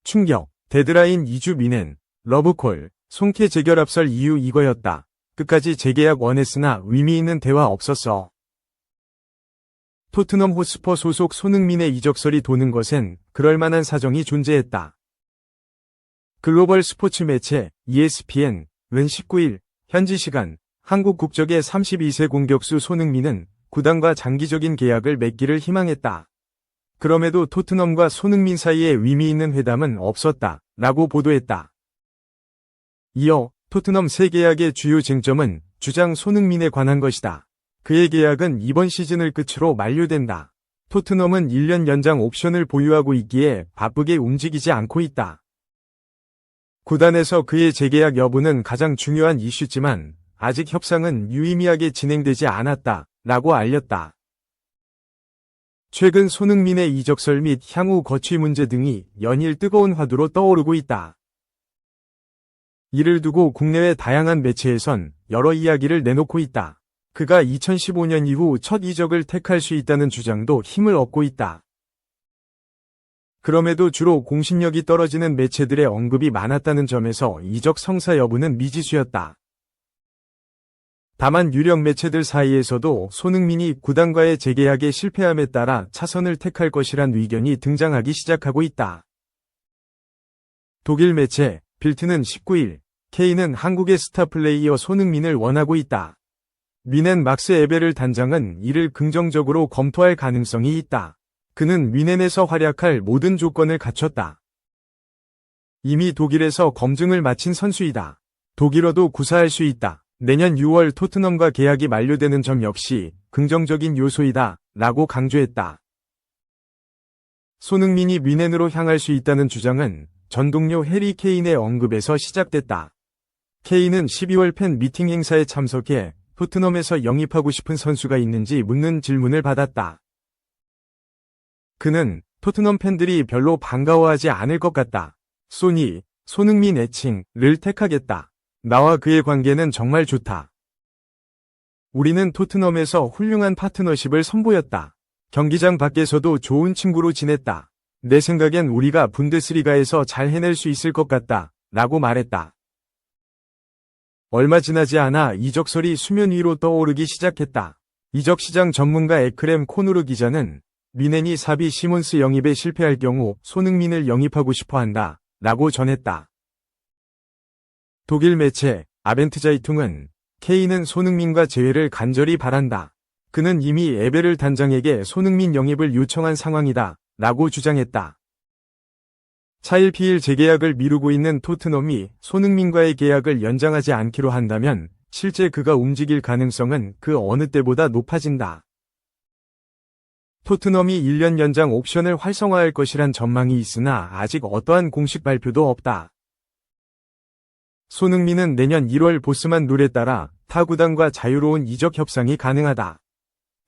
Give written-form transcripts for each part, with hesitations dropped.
충격, 데드라인 2주 미넨, 러브콜, 송케 재결 합설 이유 이거였다. 끝까지 재계약 원했으나 의미 있는 대화 없었어. 토트넘 호스퍼 소속 손흥민의 이적설이 도는 것엔 그럴만한 사정이 존재했다. 글로벌 스포츠 매체 ESPN은 19일 현지 시간 한국 국적의 32세 공격수 손흥민은 구단과 장기적인 계약을 맺기를 희망했다. 그럼에도 토트넘과 손흥민 사이에 의미 있는 회담은 없었다. 라고 보도했다. 이어 토트넘 새 계약의 주요 쟁점은 주장 손흥민에 관한 것이다. 그의 계약은 이번 시즌을 끝으로 만료된다. 토트넘은 1년 연장 옵션을 보유하고 있기에 바쁘게 움직이지 않고 있다. 구단에서 그의 재계약 여부는 가장 중요한 이슈지만 아직 협상은 유의미하게 진행되지 않았다. 라고 알렸다. 최근 손흥민의 이적설 및 향후 거취 문제 등이 연일 뜨거운 화두로 떠오르고 있다. 이를 두고 국내외 다양한 매체에선 여러 이야기를 내놓고 있다. 그가 2015년 이후 첫 이적을 택할 수 있다는 주장도 힘을 얻고 있다. 그럼에도 주로 공신력이 떨어지는 매체들의 언급이 많았다는 점에서 이적 성사 여부는 미지수였다. 다만 유력 매체들 사이에서도 손흥민이 구단과의 재계약에 실패함에 따라 차선을 택할 것이란 의견이 등장하기 시작하고 있다. 독일 매체 빌트는 19일 K는 한국의 스타 플레이어 손흥민을 원하고 있다. 미넨 막스 에베를 단장은 이를 긍정적으로 검토할 가능성이 있다. 그는 미넨에서 활약할 모든 조건을 갖췄다. 이미 독일에서 검증을 마친 선수이다. 독일어도 구사할 수 있다. 내년 6월 토트넘과 계약이 만료되는 점 역시 긍정적인 요소이다. 라고 강조했다. 손흥민이 미넨으로 향할 수 있다는 주장은 전 동료 해리 케인의 언급에서 시작됐다. 케인은 12월 팬 미팅 행사에 참석해 토트넘에서 영입하고 싶은 선수가 있는지 묻는 질문을 받았다. 그는 토트넘 팬들이 별로 반가워하지 않을 것 같다. 소니, 손흥민 애칭을 택하겠다. 나와 그의 관계는 정말 좋다. 우리는 토트넘에서 훌륭한 파트너십을 선보였다. 경기장 밖에서도 좋은 친구로 지냈다. 내 생각엔 우리가 분데스리가에서 잘 해낼 수 있을 것 같다. 라고 말했다. 얼마 지나지 않아 이적설이 수면 위로 떠오르기 시작했다. 이적시장 전문가 에크렘 코누르 기자는 미넨이 사비 시몬스 영입에 실패할 경우 손흥민을 영입하고 싶어 한다. 라고 전했다. 독일 매체 아벤트자이퉁은 K는 손흥민과 재회를 간절히 바란다. 그는 이미 에베를 단장에게 손흥민 영입을 요청한 상황이다. 라고 주장했다. 차일피일 재계약을 미루고 있는 토트넘이 손흥민과의 계약을 연장하지 않기로 한다면 실제 그가 움직일 가능성은 그 어느 때보다 높아진다. 토트넘이 1년 연장 옵션을 활성화할 것이란 전망이 있으나 아직 어떠한 공식 발표도 없다. 손흥민은 내년 1월 보스만 룰에 따라 타 구단과 자유로운 이적 협상이 가능하다.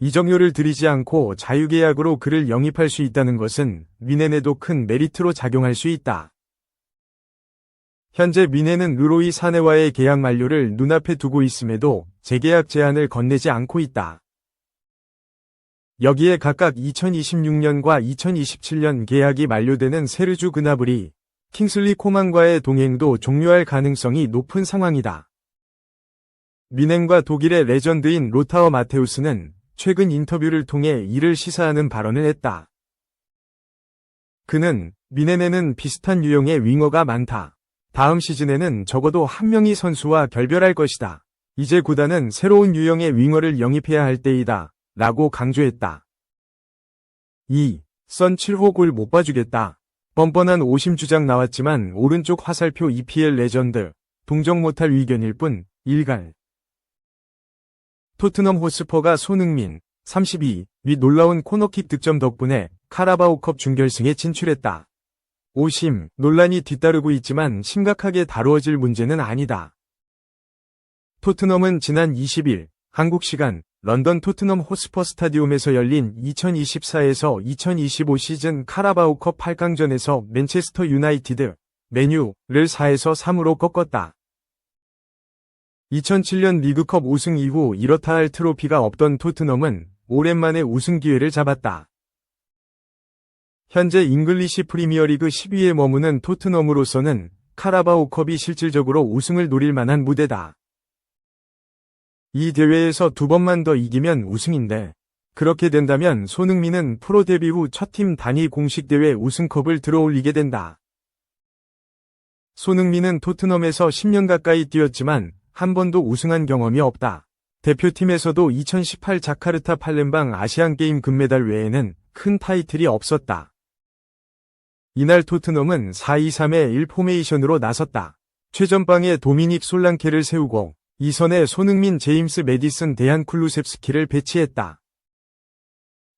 이적료를 들이지 않고 자유계약으로 그를 영입할 수 있다는 것은 미넨에도 큰 메리트로 작용할 수 있다. 현재 미넨은 르로이 사네와의 계약 만료를 눈앞에 두고 있음에도 재계약 제안을 건네지 않고 있다. 여기에 각각 2026년과 2027년 계약이 만료되는 세르주 그나브리, 킹슬리 코만과의 동행도 종료할 가능성이 높은 상황이다. 미넨과 독일의 레전드인 로타어 마테우스는 최근 인터뷰를 통해 이를 시사하는 발언을 했다. 그는 미넨에는 비슷한 유형의 윙어가 많다. 다음 시즌에는 적어도 한 명이 선수와 결별할 것이다. 이제 구단은 새로운 유형의 윙어를 영입해야 할 때이다. 라고 강조했다. 2. 선 7호 골 못 봐주겠다. 뻔뻔한 오심 주장 나왔지만 오른쪽 화살표 EPL 레전드, 동정 못할 의견일 뿐, 일갈. 토트넘 호스퍼가 손흥민, 32, 위 놀라운 코너킥 득점 덕분에 카라바오컵 준결승에 진출했다. 오심, 논란이 뒤따르고 있지만 심각하게 다루어질 문제는 아니다. 토트넘은 지난 20일, 한국 시간, 런던 토트넘 호스퍼 스타디움에서 열린 2024에서 2025 시즌 카라바오컵 8강전에서 맨체스터 유나이티드, 맨유를 4에서 3으로 꺾었다. 2007년 리그컵 우승 이후 이렇다 할 트로피가 없던 토트넘은 오랜만에 우승 기회를 잡았다. 현재 잉글리시 프리미어리그 10위에 머무는 토트넘으로서는 카라바오컵이 실질적으로 우승을 노릴 만한 무대다. 이 대회에서 2번만 더 이기면 우승인데, 그렇게 된다면 손흥민은 프로 데뷔 후 첫 팀 단위 공식 대회 우승컵을 들어올리게 된다. 손흥민은 토트넘에서 10년 가까이 뛰었지만 한 번도 우승한 경험이 없다. 대표팀에서도 2018 자카르타 팔렘방 아시안게임 금메달 외에는 큰 타이틀이 없었다. 이날 토트넘은 4-2-3-1 포메이션으로 나섰다. 최전방에 도미닉 솔랑케를 세우고 2선에 손흥민, 제임스 매디슨, 데얀 쿨루셉스키를 배치했다.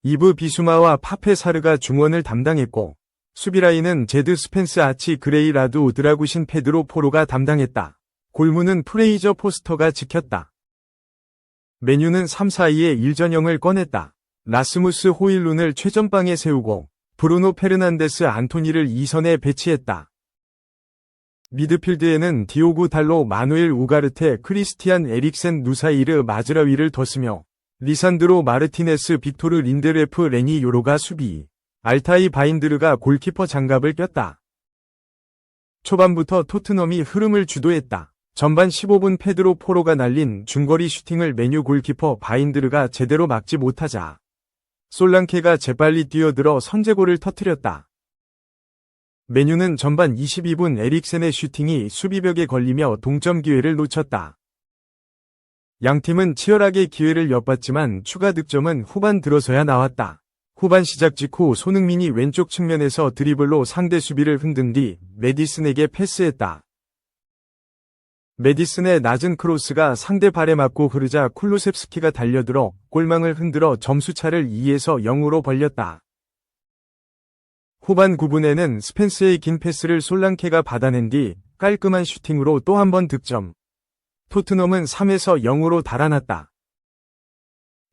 이브 비수마와 파페 사르가 중원을 담당했고 수비라인은 제드 스펜스, 아치 그레이, 라두 드라구신, 페드로 포로가 담당했다. 골문은 프레이저 포스터가 지켰다. 메뉴는 3-4-2의 1전형을 꺼냈다. 라스무스 호일룬을 최전방에 세우고 브루노 페르난데스, 안토니를 2선에 배치했다. 미드필드에는 디오구 달로, 마누엘 우가르테, 크리스티안 에릭센, 누사이르 마즈라위를 뒀으며 리산드로 마르티네스, 빅토르 린데레프, 레니 요로가 수비, 알타이 바인드르가 골키퍼 장갑을 꼈다. 초반부터 토트넘이 흐름을 주도했다. 전반 15분 페드로 포로가 날린 중거리 슈팅을 메뉴 골키퍼 바인드르가 제대로 막지 못하자 솔랑케가 재빨리 뛰어들어 선제골을 터뜨렸다. 메뉴는 전반 22분 에릭센의 슈팅이 수비벽에 걸리며 동점 기회를 놓쳤다. 양팀은 치열하게 기회를 엿봤지만 추가 득점은 후반 들어서야 나왔다. 후반 시작 직후 손흥민이 왼쪽 측면에서 드리블로 상대 수비를 흔든 뒤 매디슨에게 패스했다. 매디슨의 낮은 크로스가 상대 발에 맞고 흐르자 쿨루셉스키가 달려들어 골망을 흔들어 점수차를 2에서 0으로 벌렸다. 후반 9분에는 스펜스의 긴 패스를 솔랑케가 받아낸 뒤 깔끔한 슈팅으로 또 한 번 득점. 토트넘은 3에서 0으로 달아났다.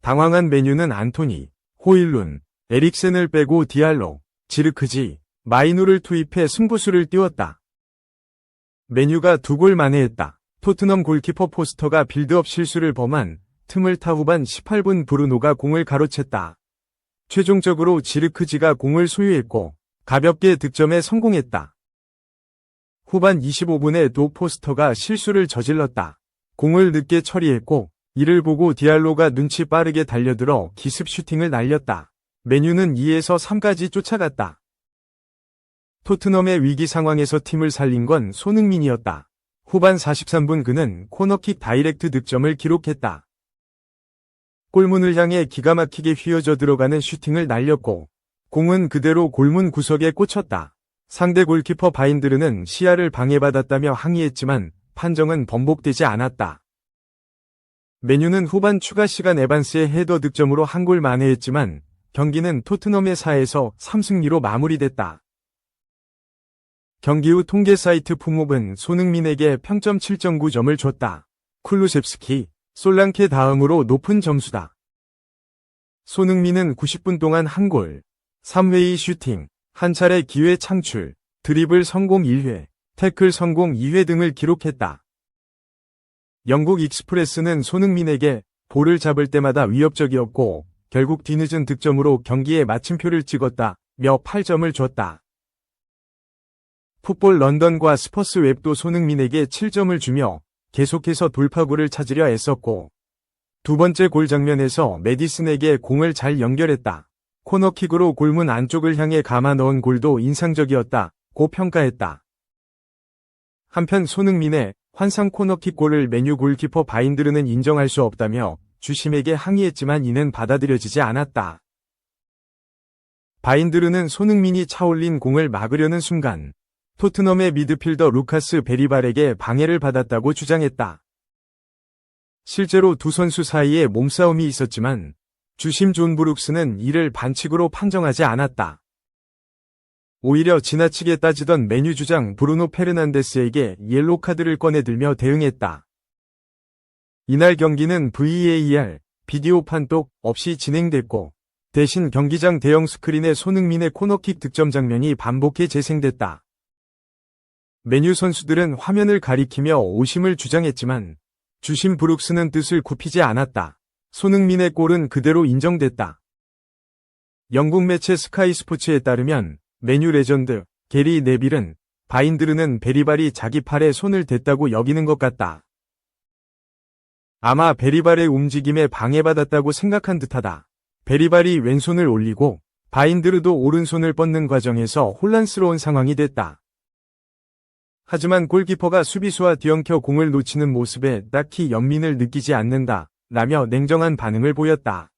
당황한 메뉴는 안토니, 호일룬, 에릭센을 빼고 디알로, 지르크지, 마이누를 투입해 승부수를 띄웠다. 메뉴가 2골 만회했다. 토트넘 골키퍼 포스터가 빌드업 실수를 범한 틈을 타 후반 18분 브루노가 공을 가로챘다. 최종적으로 지르크지가 공을 소유했고 가볍게 득점에 성공했다. 후반 25분에 도 포스터가 실수를 저질렀다. 공을 늦게 처리했고 이를 보고 디알로가 눈치 빠르게 달려들어 기습 슈팅을 날렸다. 메뉴는 2에서 3까지 쫓아갔다. 토트넘의 위기 상황에서 팀을 살린 건 손흥민이었다. 후반 43분 그는 코너킥 다이렉트 득점을 기록했다. 골문을 향해 기가 막히게 휘어져 들어가는 슈팅을 날렸고 공은 그대로 골문 구석에 꽂혔다. 상대 골키퍼 바인드르는 시야를 방해받았다며 항의했지만 판정은 번복되지 않았다. 메뉴는 후반 추가 시간 에반스의 헤더 득점으로 한 골 만회했지만 경기는 토트넘의 4에서 3승리로 마무리됐다. 경기 후 통계 사이트 푸몹은 손흥민에게 평점 7.9점을 줬다. 쿨루셉스키, 솔랑케 다음으로 높은 점수다. 손흥민은 90분 동안 한 골, 3회의 슈팅, 한 차례 기회 창출, 드리블 성공 1회, 태클 성공 2회 등을 기록했다. 영국 익스프레스는 손흥민에게 볼을 잡을 때마다 위협적이었고 결국 뒤늦은 득점으로 경기에 마침표를 찍었다며 8점을 줬다. 풋볼 런던과 스퍼스 웹도 손흥민에게 7점을 주며 계속해서 돌파구를 찾으려 애썼고 두 번째 골 장면에서 매디슨에게 공을 잘 연결했다. 코너킥으로 골문 안쪽을 향해 감아 넣은 골도 인상적이었다고 평가했다. 한편 손흥민의 환상 코너킥 골을 메뉴 골키퍼 바인드르는 인정할 수 없다며 주심에게 항의했지만 이는 받아들여지지 않았다. 바인드르는 손흥민이 차올린 공을 막으려는 순간 토트넘의 미드필더 루카스 베리발에게 방해를 받았다고 주장했다. 실제로 두 선수 사이에 몸싸움이 있었지만 주심 존 브룩스는 이를 반칙으로 판정하지 않았다. 오히려 지나치게 따지던 메뉴 주장 브루노 페르난데스에게 옐로 카드를 꺼내들며 대응했다. 이날 경기는 VAR, 비디오 판독 없이 진행됐고 대신 경기장 대형 스크린에 손흥민의 코너킥 득점 장면이 반복해 재생됐다. 메뉴 선수들은 화면을 가리키며 오심을 주장했지만 주심 브룩스는 뜻을 굽히지 않았다. 손흥민의 골은 그대로 인정됐다. 영국 매체 스카이 스포츠에 따르면 맨유 레전드 게리 네빌은 바인드르는 베리발이 자기 팔에 손을 댔다고 여기는 것 같다. 아마 베리발의 움직임에 방해받았다고 생각한 듯하다. 베리발이 왼손을 올리고 바인드르도 오른손을 뻗는 과정에서 혼란스러운 상황이 됐다. 하지만 골키퍼가 수비수와 뒤엉켜 공을 놓치는 모습에 딱히 연민을 느끼지 않는다 라며 냉정한 반응을 보였다.